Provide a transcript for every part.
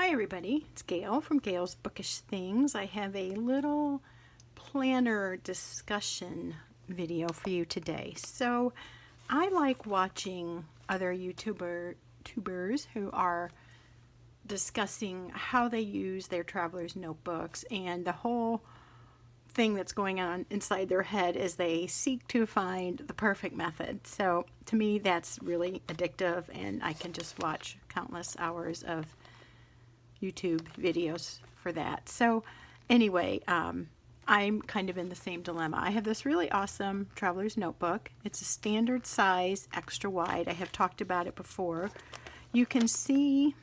Hi everybody, it's Gail from Gail's Bookish Things. I have a little planner discussion video for you today. So I like watching other YouTubers who are discussing how they use their traveler's notebooks and the whole thing that's going on inside their head as they seek to find the perfect method. So to me that's really addictive, and I can just watch countless hours of YouTube videos for that. So anyway, I'm kind of in the same dilemma. I have this really awesome traveler's notebook. It's a standard size, extra wide. I have talked about it before. You can see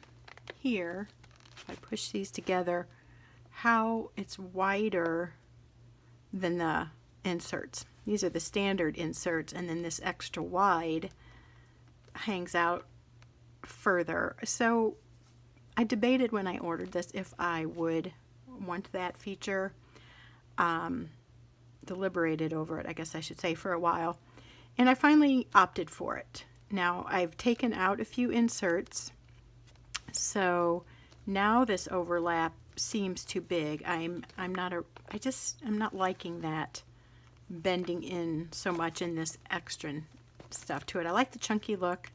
here, if I push these together, how it's wider than the inserts. These are the standard inserts, and then this extra wide hangs out further. So I debated when I ordered this if I would want that feature. Deliberated over it, I guess I should say, for a while. And I finally opted for it. Now I've taken out a few inserts, so now this overlap seems too big. I'm not liking that bending in so much in this extra stuff to it. I like the chunky look,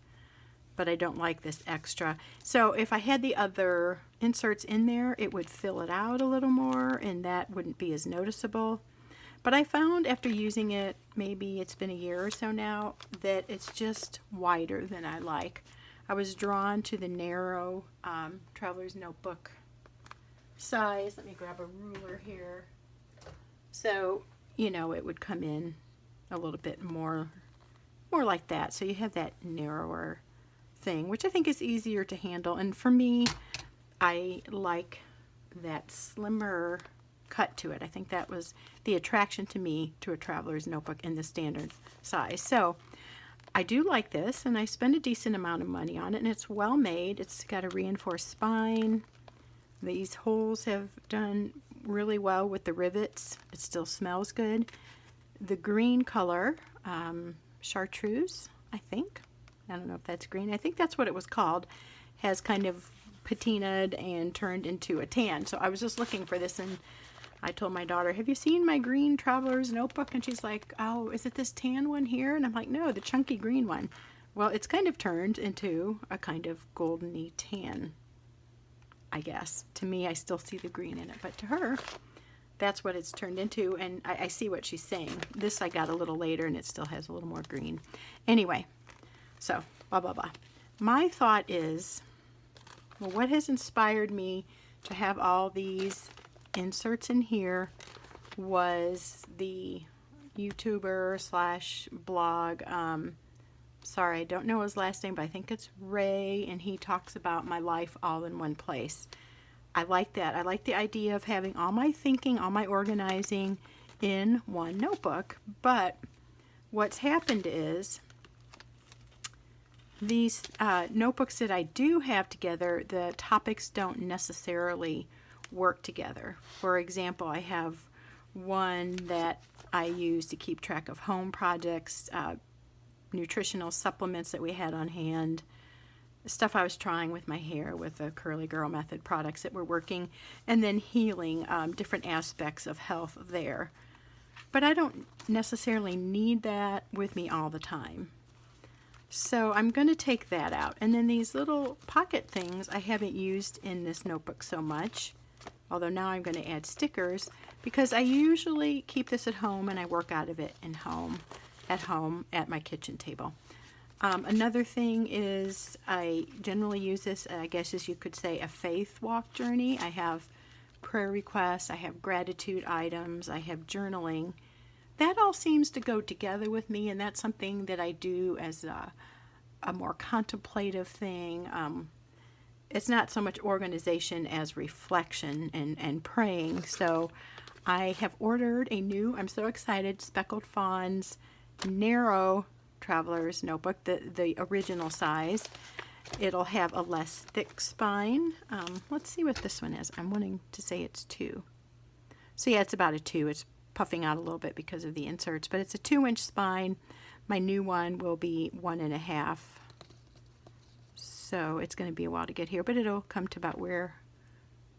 but I don't like this extra. So if I had the other inserts in there, it would fill it out a little more, and that wouldn't be as noticeable. But I found after using it, maybe it's been a year or so now, that it's just wider than I like. I was drawn to the narrow traveler's notebook size. Let me grab a ruler here. So, you know, it would come in a little bit more like that. So you have that narrower thing, which I think is easier to handle. And for me, I like that slimmer cut to it. I think that was the attraction to me to a traveler's notebook in the standard size. So I do like this, and I spend a decent amount of money on it, and it's well made. It's got a reinforced spine. These holes have done really well with the rivets. It still smells good. The green color, chartreuse, I think. I don't know if that's green. I think that's what it was called. Has kind of patinaed and turned into a tan. So I was just looking for this, and I told my daughter, have you seen my green traveler's notebook? And she's like, oh, is it this tan one here? And I'm like, no, the chunky green one. Well, it's kind of turned into a kind of goldeny tan, I guess. To me, I still see the green in it, but to her, that's what it's turned into, and I see what she's saying. This I got a little later, and it still has a little more green. Anyway, so, blah, blah, blah. My thought is, well, what has inspired me to have all these inserts in here was the YouTuber slash blog, sorry, I don't know his last name, but I think it's Ray, and he talks about my life all in one place. I like that. I like the idea of having all my thinking, all my organizing in one notebook, but what's happened is these notebooks that I do have together, the topics don't necessarily work together. For example, I have one that I use to keep track of home projects, nutritional supplements that we had on hand, stuff I was trying with my hair with the Curly Girl Method products that were working, and then healing, different aspects of health there. But I don't necessarily need that with me all the time. So I'm going to take that out. And then these little pocket things I haven't used in this notebook so much, although now I'm going to add stickers, because I usually keep this at home and I work out of it at home at my kitchen table. Another thing is I generally use this, I guess as you could say, a faith walk journey. I have prayer requests, I have gratitude items, I have journaling. That all seems to go together with me, and that's something that I do as a more contemplative thing. It's not so much organization as reflection and praying. So I have ordered a new, I'm so excited, Speckled Fawn's narrow traveler's notebook, the original size. It'll have a less thick spine. Let's see what this one is. I'm wanting to say it's 2. So yeah, it's about a 2. It's puffing out a little bit because of the inserts, but it's a 2-inch spine. My new one will be 1.5. So it's going to be a while to get here, but it'll come to about where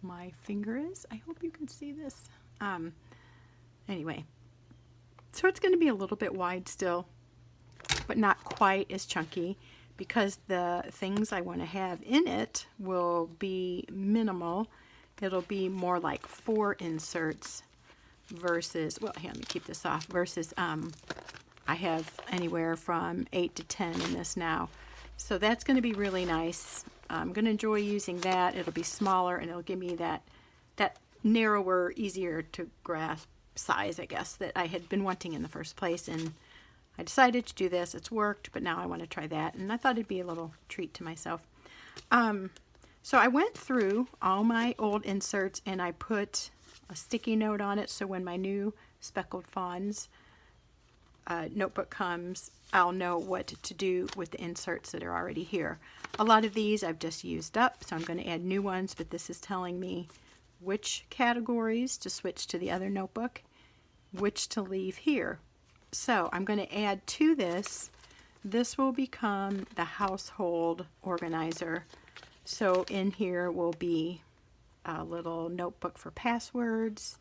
my finger is. I hope you can see this. Anyway, so it's going to be a little bit wide still, but not quite as chunky, because the things I want to have in it will be minimal. It'll be more like 4 inserts versus, well, here, let me keep this off, versus I have anywhere from 8 to 10 in this now. So that's going to be really nice. I'm going to enjoy using that. It'll be smaller and it'll give me that narrower, easier to grasp size, I guess, that I had been wanting in the first place. And I decided to do this. It's worked, but now I want to try that. And I thought it'd be a little treat to myself. So I went through all my old inserts and I put a sticky note on it, so when my new Speckled Fawns notebook comes, I'll know what to do with the inserts that are already here. A lot of these I've just used up, so I'm going to add new ones, but this is telling me which categories to switch to the other notebook, which to leave here. So I'm going to add to this. This will become the household organizer. So in here will be a little notebook for passwords.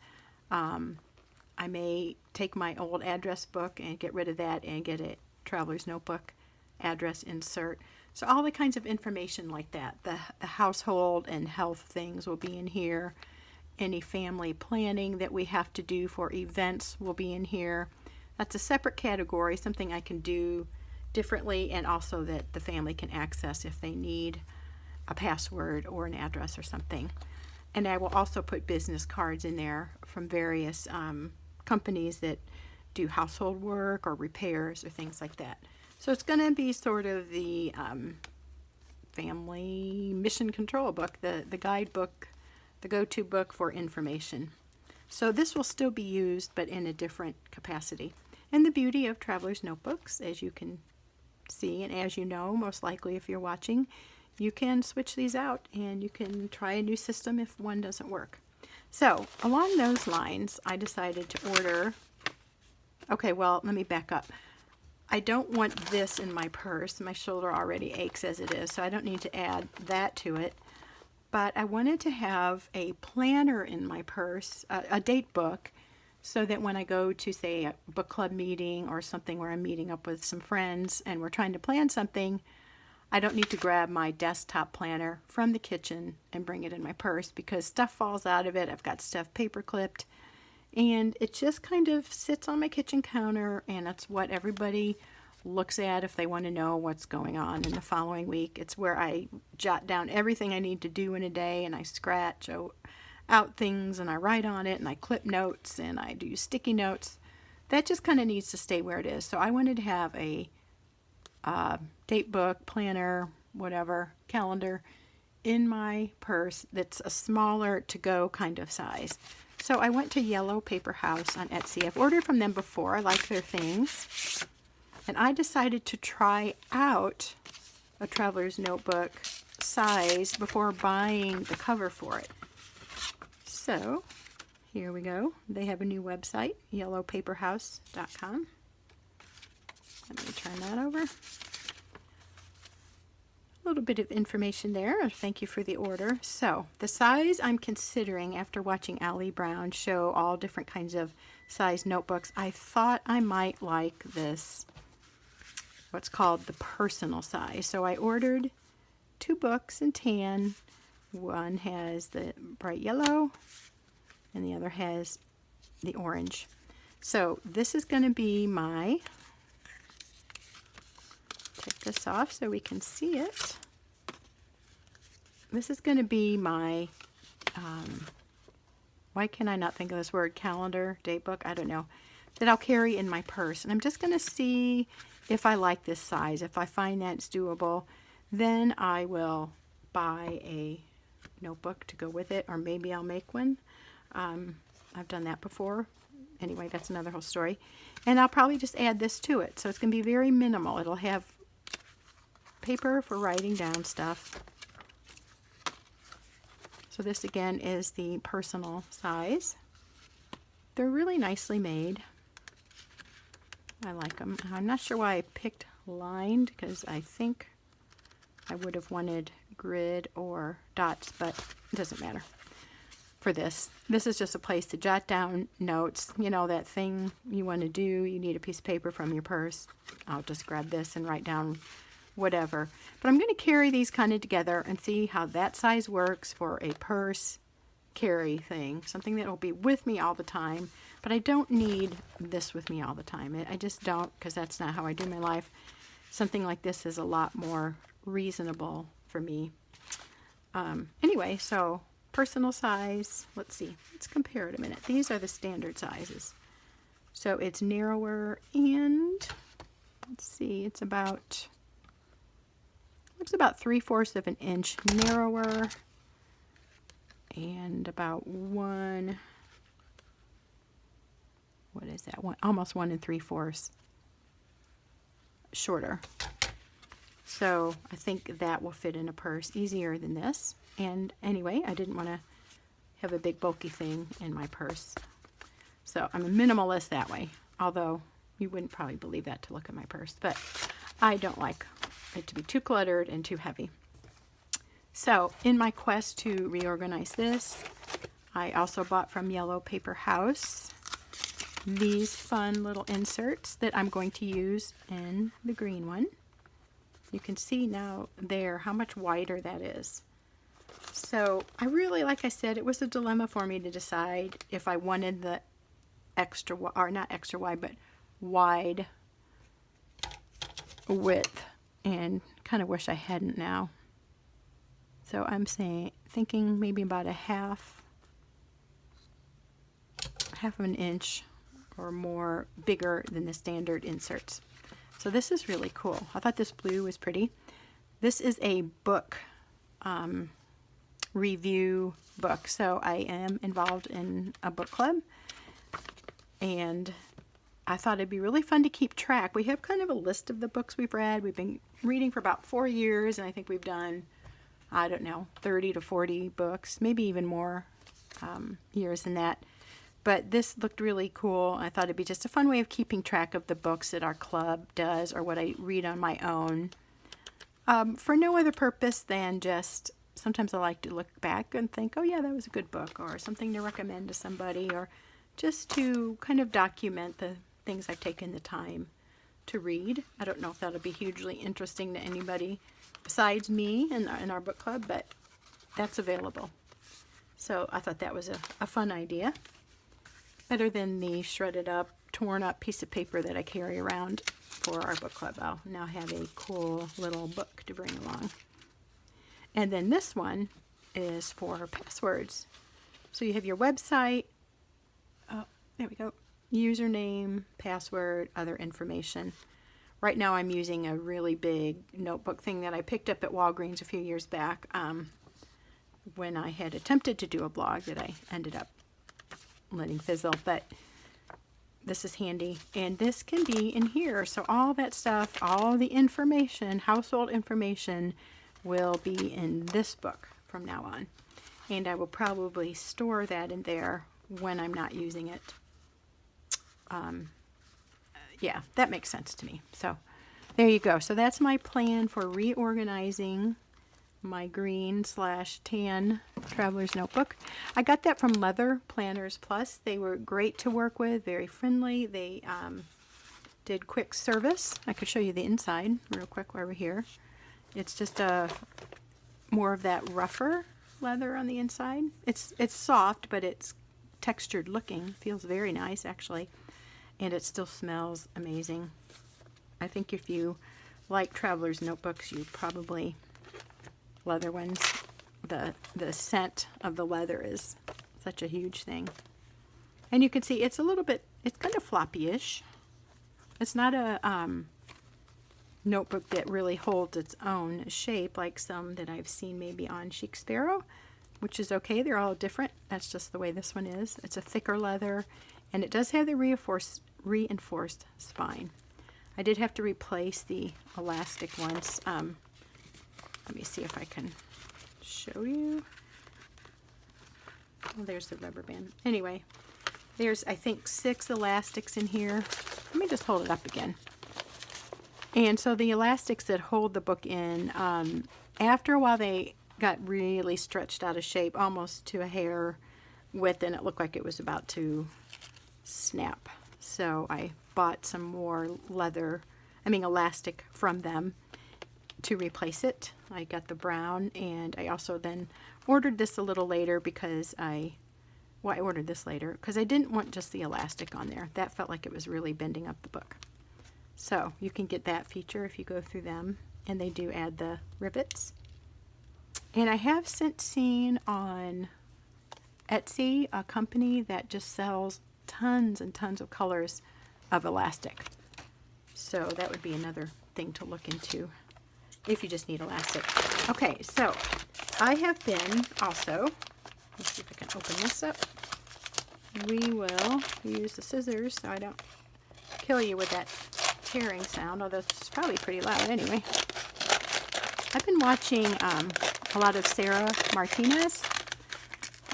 I may take my old address book and get rid of that and get a traveler's notebook address insert. So all the kinds of information like that. The household and health things will be in here. Any family planning that we have to do for events will be in here. That's a separate category, something I can do differently, and also that the family can access if they need a password or an address or something. And I will also put business cards in there from various companies that do household work or repairs or things like that. So it's going to be sort of the family mission control book, the guidebook, the go-to book for information. So this will still be used, but in a different capacity. And the beauty of Traveler's Notebooks, as you can see, and as you know, most likely if you're watching, you can switch these out and you can try a new system if one doesn't work. So along those lines, I decided to order, okay, well, let me back up. I don't want this in my purse. My shoulder already aches as it is, so I don't need to add that to it. But I wanted to have a planner in my purse, a date book, so that when I go to, say, a book club meeting or something where I'm meeting up with some friends and we're trying to plan something, I don't need to grab my desktop planner from the kitchen and bring it in my purse, because stuff falls out of it. I've got stuff paper clipped, and it just kind of sits on my kitchen counter, and it's what everybody looks at if they want to know what's going on in the following week. It's where I jot down everything I need to do in a day, and I scratch out things, and I write on it, and I clip notes, and I do sticky notes. That just kind of needs to stay where it is. So I wanted to have a date book, planner, whatever, calendar in my purse that's a smaller to-go kind of size. So I went to Yellow Paper House on Etsy. I've ordered from them before. I like their things. And I decided to try out a traveler's notebook size before buying the cover for it. So here we go. They have a new website, yellowpaperhouse.com. Let me turn that over. A little bit of information there. Thank you for the order. So the size I'm considering, after watching Allie Brown show all different kinds of size notebooks, I thought I might like this, what's called the personal size. So I ordered 2 books in tan. One has the bright yellow and the other has the orange. So this is going to be my, take this off so we can see it. This is going to be my, why can I not think of this word, calendar, date book, I don't know, that I'll carry in my purse. And I'm just going to see if I like this size. If I find that it's doable, then I will buy a notebook to go with it, or maybe I'll make one. I've done that before. Anyway, that's another whole story. And I'll probably just add this to it. So it's going to be very minimal. It'll have paper for writing down stuff. So this again is the personal size. They're really nicely made. I like them. I'm not sure why I picked lined, because I think I would have wanted grid or dots, but it doesn't matter. for this. This is just a place to jot down notes. You know, that thing you want to do, you need a piece of paper from your purse. I'll just grab this and write down whatever. But I'm going to carry these kind of together and see how that size works for a purse carry thing. Something that will be with me all the time. But I don't need this with me all the time. I just don't, because that's not how I do my life. Something like this is a lot more reasonable for me. Anyway, so personal size. Let's see. Let's compare it a minute. These are the standard sizes. So it's narrower and let's see. It's about 3/4 of an inch narrower and about one. What is that? Almost 1 3/4 shorter. So I think that will fit in a purse easier than this. And anyway, I didn't want to have a big bulky thing in my purse. So I'm a minimalist that way. Although you wouldn't probably believe that to look at my purse. But I don't like it to be too cluttered and too heavy. So in my quest to reorganize this, I also bought from Yellow Paper House these fun little inserts that I'm going to use in the green one. You can see now there how much wider that is. So I really, like I said, it was a dilemma for me to decide if I wanted the extra, or not extra wide, but wide width, and kind of wish I hadn't now. So I'm thinking maybe about a half of an inch or more bigger than the standard inserts. So this is really cool. I thought this blue was pretty. This is a book review book. So I am involved in a book club, and I thought it'd be really fun to keep track. We have kind of a list of the books we've read. We've been reading for about 4 years, and I think we've done, I don't know, 30 to 40 books, maybe even more years than that. But this looked really cool. I thought it'd be just a fun way of keeping track of the books that our club does or what I read on my own. For no other purpose than just, sometimes I like to look back and think, oh yeah, that was a good book, or something to recommend to somebody, or just to kind of document the things I've taken the time to read. I don't know if that'll be hugely interesting to anybody besides me in our book club, but that's available. So I thought that was a fun idea. Better than the shredded up, torn up piece of paper that I carry around for our book club. I'll now have a cool little book to bring along. And then this one is for passwords. So you have your website, there we go, username, password, other information. Right now I'm using a really big notebook thing that I picked up at Walgreens a few years back when I had attempted to do a blog that I ended up letting fizzle, but this is handy, and this can be in here. So all that stuff, all the information, household information, will be in this book from now on, and I will probably store that in there when I'm not using it. Yeah, that makes sense to me. So there you go. So that's my plan for reorganizing my green/tan traveler's notebook. I got that from Leather Planners Plus. They were great to work with, very friendly. They did quick service. I could show you the inside real quick while we're here. It's just more of that rougher leather on the inside. It's soft, but it's textured looking. Feels very nice actually, and it still smells amazing. I think if you like traveler's notebooks, you probably leather ones. The scent of the leather is such a huge thing. And you can see it's a little bit, it's kind of floppy-ish. It's not a notebook that really holds its own shape like some that I've seen maybe on Chic Sparrow, which is okay. They're all different. That's just the way this one is. It's a thicker leather, and it does have the reinforced spine. I did have to replace the elastic ones. Let me see if I can show you. Oh, there's the rubber band. Anyway, there's, I think, 6 elastics in here. Let me just hold it up again. And so the elastics that hold the book in, after a while they got really stretched out of shape, almost to a hair. width and it looked like it was about to snap. So I bought some more elastic from them to replace it. I got the brown, and I also then ordered this a little later because I ordered this later because I didn't want just the elastic on there. That felt like it was really bending up the book. So you can get that feature if you go through them, and they do add the rivets. And I have since seen on Etsy a company that just sells tons and tons of colors of elastic. So that would be another thing to look into if you just need elastic. Okay, so I have been also, let's see if I can open this up. We will use the scissors so I don't kill you with that tearing sound, although it's probably pretty loud anyway. I've been watching a lot of Sarah Martinez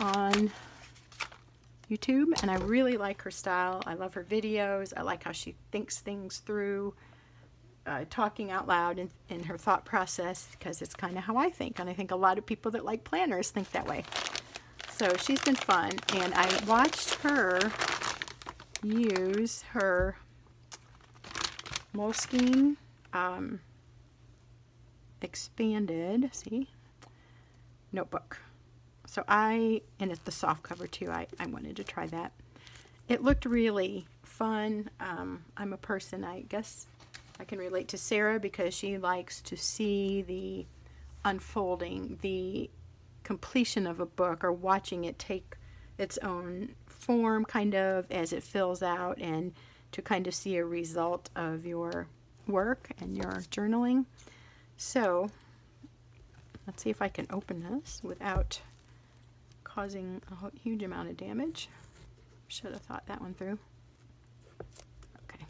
on YouTube, and I really like her style. I love her videos. I like how she thinks things through, talking out loud in her thought process, because it's kind of how I think, and I think a lot of people that like planners think that way. So she's been fun, and I watched her use her Moleskine expanded, notebook. So and it's the soft cover too. I wanted to try that. It looked really fun. I'm a person, I guess I can relate to Sarah because she likes to see the unfolding, the completion of a book, or watching it take its own form kind of as it fills out, and to kind of see a result of your work and your journaling. So let's see if I can open this without causing a huge amount of damage. Should have thought that one through. Okay.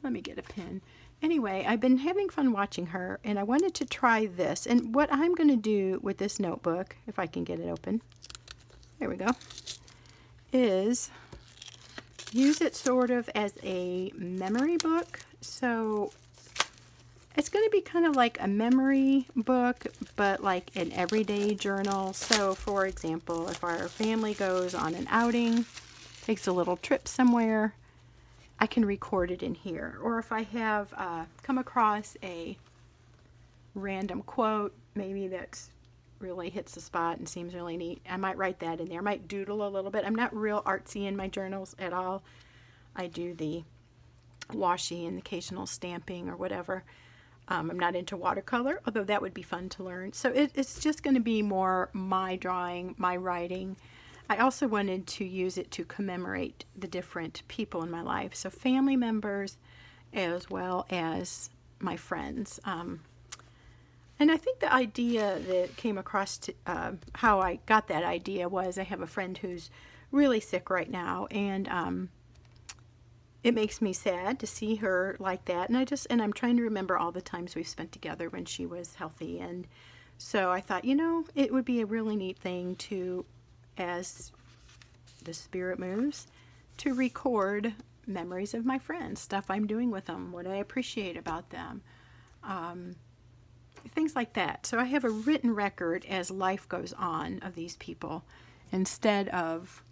Let me get a pen. Anyway, I've been having fun watching her, and I wanted to try this. And what I'm going to do with this notebook, if I can get it open, there we go, is use it sort of as a memory book. So it's going to be kind of like a memory book, but like an everyday journal. So for example, if our family goes on an outing, takes a little trip somewhere, I can record it in here. Or if I have come across a random quote, maybe that's really hits the spot and seems really neat, I might write that in there. I might doodle a little bit. I'm not real artsy in my journals at all. I do the washi and occasional stamping or whatever. I'm not into watercolor, although that would be fun to learn. So it's just going to be more my drawing, my writing. I also wanted to use it to commemorate the different people in my life. So family members as well as my friends. And I think the idea that came across to how I got that idea was I have a friend who's really sick right now, and it makes me sad to see her like that. And I'm trying to remember all the times we've spent together when she was healthy. And so I thought, it would be a really neat thing to, as the spirit moves, to record memories of my friends, stuff I'm doing with them, what I appreciate about them, things like that. So I have a written record as life goes on of these people, instead of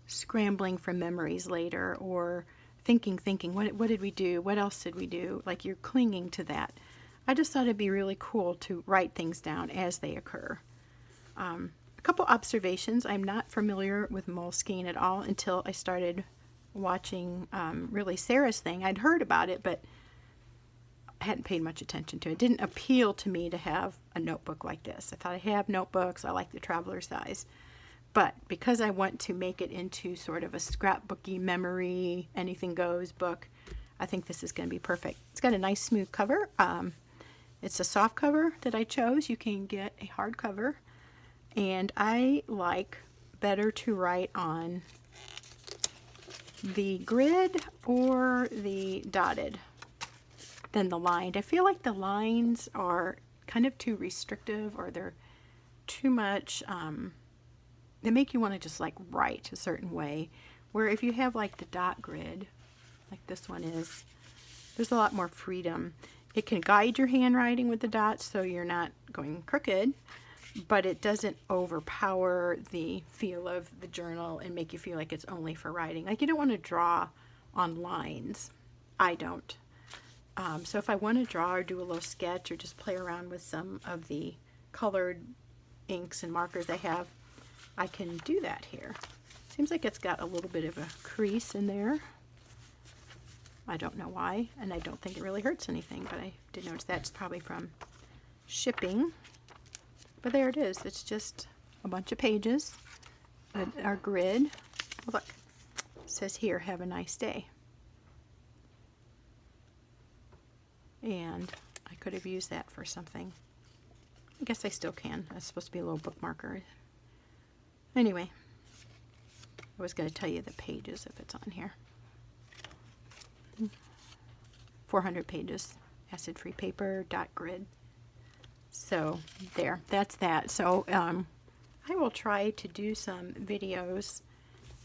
scrambling for memories later, or thinking, what did we do? What else did we do? Like you're clinging to that. I just thought it'd be really cool to write things down as they occur. A couple observations. I'm not familiar with Moleskine at all until I started watching really Sarah's thing. I'd heard about it, but I hadn't paid much attention to it. It didn't appeal to me to have a notebook like this. I thought I have notebooks. I like the traveler size. But because I want to make it into sort of a scrapbooky memory, anything goes book, I think this is going to be perfect. It's got a nice smooth cover. It's a soft cover that I chose. You can get a hard cover. And I like better to write on the grid or the dotted than the lined. I feel like the lines are kind of too restrictive, or they're too much... they make you want to just like write a certain way, where if you have like the dot grid, like this one is, there's a lot more freedom. It can guide your handwriting with the dots so you're not going crooked, but it doesn't overpower the feel of the journal and make you feel like it's only for writing. Like, you don't want to draw on lines. I don't. So if I want to draw or do a little sketch or just play around with some of the colored inks and markers I have, I can do that here. Seems like it's got a little bit of a crease in there. I don't know why, and I don't think it really hurts anything, but I did notice that's probably from shipping. But there it is. It's just a bunch of pages that are grid. Look, it says here, have a nice day. And I could have used that for something. I guess I still can. It's supposed to be a little bookmarker. Anyway, I was going to tell you the pages if it's on here. 400 pages, acid-free paper, dot grid. So there, that's that. So I will try to do some videos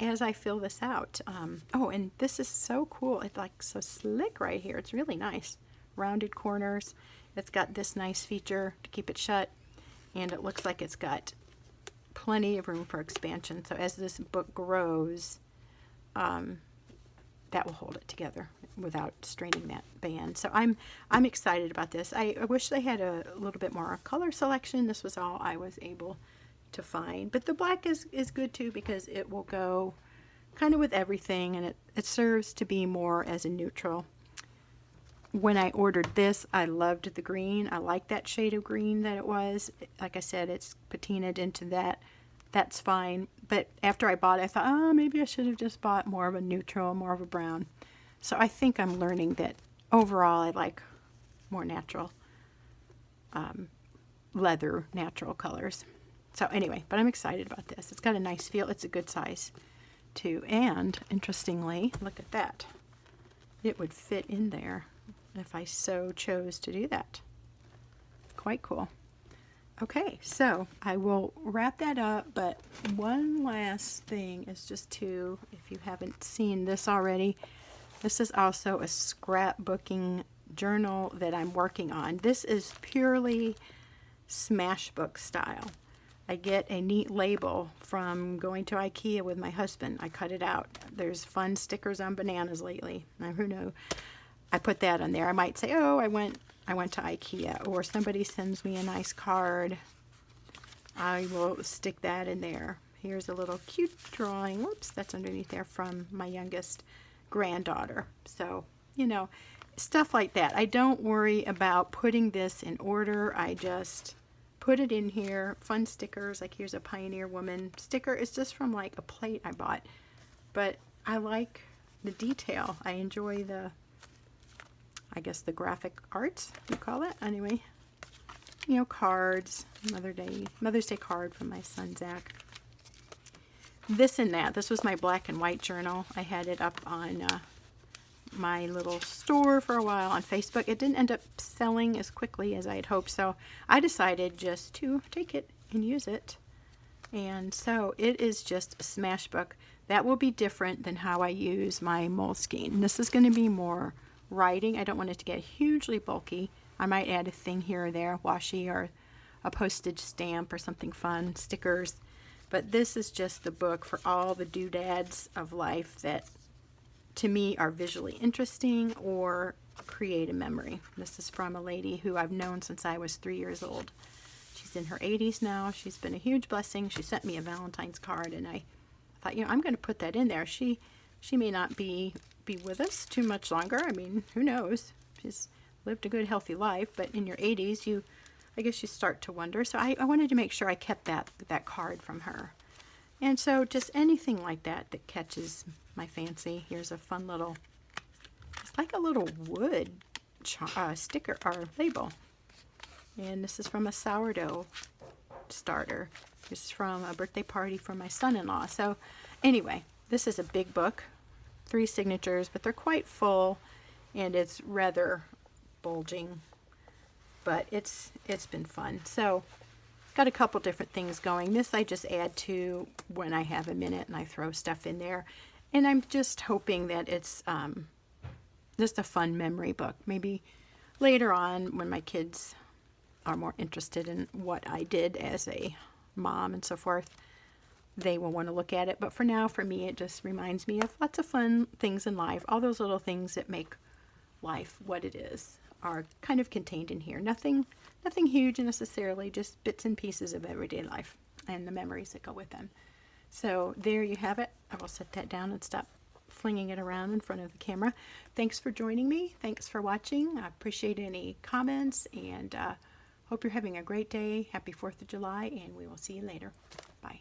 as I fill this out. Oh, and this is so cool. It's like so slick right here. It's really nice. Rounded corners. It's got this nice feature to keep it shut, and it looks like it's got plenty of room for expansion. So as this book grows, that will hold it together without straining that band. So I'm excited about this. I wish they had a little bit more color selection. This was all I was able to find. But the black is good too, because it will go kind of with everything, and it serves to be more as a neutral. When I ordered this, I loved the green. I like that shade of green that it was. Like I said, it's patinaed into that. That's fine. But after I bought it, I thought, oh, maybe I should have just bought more of a neutral, more of a brown. So I think I'm learning that overall I like more natural, leather, natural colors. So anyway, but I'm excited about this. It's got a nice feel. It's a good size too. And interestingly, look at that. It would fit in there if I so chose to do that. Quite cool. Okay, so I will wrap that up, but one last thing is just to, if you haven't seen this already, this is also a scrapbooking journal that I'm working on. This is purely smashbook style. I get a neat label from going to IKEA with my husband. I cut it out. There's fun stickers on bananas lately. Now, who knows? I put that on there. I might say, oh, I went to IKEA, or somebody sends me a nice card. I will stick that in there. Here's a little cute drawing. Whoops, that's underneath there from my youngest granddaughter. So, you know, stuff like that. I don't worry about putting this in order. I just put it in here. Fun stickers, like here's a Pioneer Woman sticker. It's just from like a plate I bought. But I like the detail. I enjoy the, I guess, the graphic arts, you call it. Anyway, you know, cards, Mother's Day card from my son, Zach. This and that. This was my black and white journal. I had it up on my little store for a while on Facebook. It didn't end up selling as quickly as I had hoped, so I decided just to take it and use it. And so it is just a smash book. That will be different than how I use my Moleskine. This is going to be more writing. I don't want it to get hugely bulky. I might add a thing here or there, washi or a postage stamp or something fun, stickers. But this is just the book for all the doodads of life that to me are visually interesting or create a memory. This is from a lady who I've known since I was 3 years old. She's in her 80s now. She's been a huge blessing. She sent me a Valentine's card, and I thought, you know, I'm going to put that in there. She may not be with us too much longer. I mean, who knows? She's lived a good, healthy life, but in your 80s, I guess you start to wonder. So I wanted to make sure I kept that card from her. And so just anything like that catches my fancy. Here's a fun little, it's like a little wood sticker or label. And this is from a sourdough starter. This is from a birthday party for my son-in-law. So anyway, this is a big book, 3 signatures, but they're quite full, and it's rather bulging, but it's been fun. So got a couple different things going. This I just add to when I have a minute and I throw stuff in there, and I'm just hoping that it's just a fun memory book. Maybe later on when my kids are more interested in what I did as a mom and so forth, they will want to look at it. But for now, for me, it just reminds me of lots of fun things in life. All those little things that make life what it is are kind of contained in here. Nothing huge necessarily, just bits and pieces of everyday life and the memories that go with them. So there you have it. I will set that down and stop flinging it around in front of the camera. Thanks for joining me. Thanks for watching. I appreciate any comments, and hope you're having a great day. Happy 4th of July, and we will see you later. Bye.